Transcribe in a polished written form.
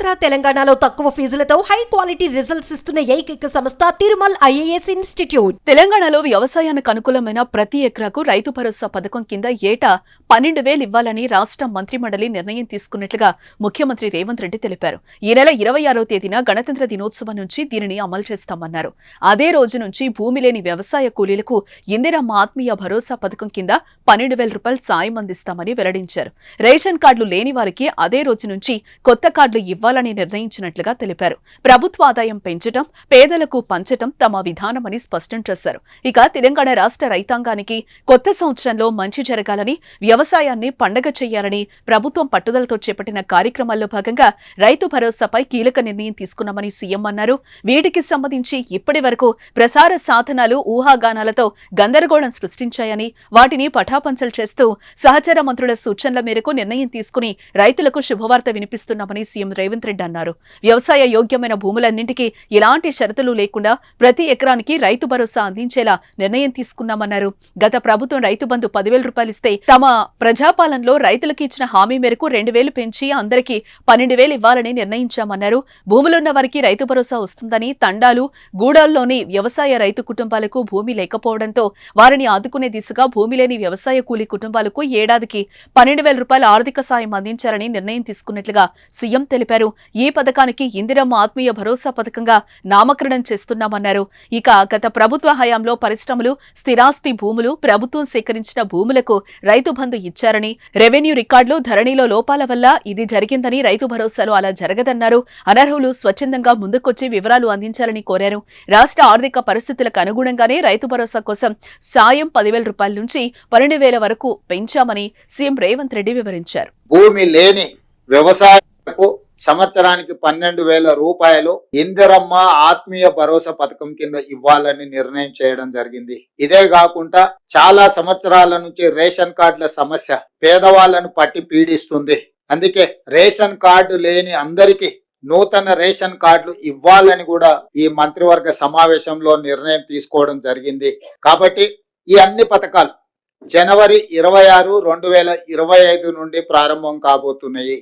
ఆంధ్ర తెలంగాణలో తక్కువ ఫీజులతో high quality results ఇస్తున్న ఏకైక సంస్థ తిరుమల్ ఐఏఎస్ ఇన్స్టిట్యూట్. తెలంగాణలో వ్యవసాయానికి అనుకూలమైన ప్రతి ఎకరాకు రైతు భరోసా పథకం కింద ఏటా 12,000 ఇవ్వాలని రాష్ట్ర మంత్రిమండలి నిర్ణయం తీసుకున్నట్లుగా ముఖ్యమంత్రి రేవంత్ రెడ్డి తెలిపారు. ఈ నెల 26వ తేదీన గణతంత్ర దినోత్సవం నుంచి దీనిని అమలు చేస్తామన్నారు. అదే రోజు నుంచి భూమి లేని వ్యవసాయ కూలీలకు ఇందిరమ్మ ఆత్మీయ భరోసా పథకం కింద 12,000 రూపాయలు సాయం అందిస్తామని వెల్లడించారు. రేషన్ కార్డులు లేని వారికి అదే రోజు నుంచి కొత్త కార్డులు ఇవ్వాలని నిర్ణయించినట్లుగా తెలిపారు. ప్రభుత్వ ఆదాయం పెంచడం, పేదలకు పంచడం తమ విధానమని స్పష్టం చేశారు. ఇక తెలంగాణ రాష్ట్ర రైతాంగానికి కొత్త సంవత్సరంలో మంచి జరగాలని, వ్యవసాయాన్ని పండగ చేయాలని ప్రభుత్వం పట్టుదలతో చేపట్టిన కార్యక్రమాల్లో భాగంగా రైతు భరోసాపై కీలక నిర్ణయం తీసుకున్నామని సీఎం అన్నారు. వీటికి సంబంధించి ఇప్పటి వరకు ప్రసార సాధనాలు ఊహాగానాలతో గందరగోళం సృష్టించాయని, వాటిని పటాపంచలు చేస్తూ సహచర మంత్రుల సూచనల మేరకు నిర్ణయం తీసుకుని రైతులకు శుభవార్త వినిపిస్తున్నామని సీఎం రేవంత్ రెడ్డి అన్నారు. వ్యవసాయ యోగ్యమైన భూములన్నింటికీ ఎలాంటి షరతులు లేకుండా ప్రతి ఎకరానికి రైతు భరోసా అందించేలా నిర్ణయం తీసుకున్నామన్నారు. గత ప్రభుత్వం రైతు బంధు 10,000 రూపాయలు ఇస్తే తమ ప్రజాపాలనలో రైతులకు ఇచ్చిన హామీ మేరకు 2,000 పెంచి అందరికీ 12,000 ఇవ్వాలని నిర్ణయించామన్నారు. భూములున్న వారికి రైతు భరోసా వస్తుందని, తండాలు, గూడాల్లోని వ్యవసాయ రైతు కుటుంబాలకు భూమి లేకపోవడంతో వారిని ఆదుకునే దిశగా భూమి లేని వ్యవసాయ కూలీ కుటుంబాలకు ఏడాదికి 12,000 రూపాయల ఆర్థిక సాయం అందించాలని నిర్ణయం తీసుకున్నట్లుగా సీఎం తెలిపారు. ఈ పథకానికి ఇందిరమ్మ ఆత్మీయ భరోసా పథకంగా నామకరణం చేస్తున్నామన్నారు. ఇక గత ప్రభుత్వ హయాంలో పరిశ్రమలు, స్థిరాస్తి భూములు, ప్రభుత్వం సేకరించిన భూములకు రైతు బంధు ఇచ్చారని, రెవెన్యూ రికార్డులు, ధరణిలో లోపాల వల్ల ఇది జరిగిందని, రైతు భరోసాలో అలా జరగదన్నారు. అనర్హులు స్వచ్ఛందంగా ముందుకొచ్చి వివరాలు అందించాలని కోరారు. రాష్ట్ర ఆర్థిక పరిస్థితులకు అనుగుణంగానే రైతు భరోసా కోసం సాయం 10,000 రూపాయల నుంచి 12,000 వరకు పెంచామని సీఎం రేవంత్ రెడ్డి వివరించారు. భూమి లేని వ్యవసాయకు సంవత్సరానికి 12,000 రూపాయలు ఇందిరమ్మ ఆత్మీయ భరోసా పథకం కింద ఇవ్వాలని నిర్ణయం చేయడం జరిగింది. ఇదే కాకుండా చాలా సంవత్సరాల నుంచి రేషన్ కార్డుల సమస్య పేదవాళ్లను పట్టి పీడిస్తుంది. అందుకే రేషన్ కార్డు లేని అందరికీ నూతన రేషన్ కార్డులు ఇవ్వాలని కూడా ఈ మంత్రివర్గ సమావేశంలో నిర్ణయం తీసుకోవడం జరిగింది. కాబట్టి ఈ అన్ని పథకాలు జనవరి 26, 2025 నుండి ప్రారంభం కాబోతున్నాయి.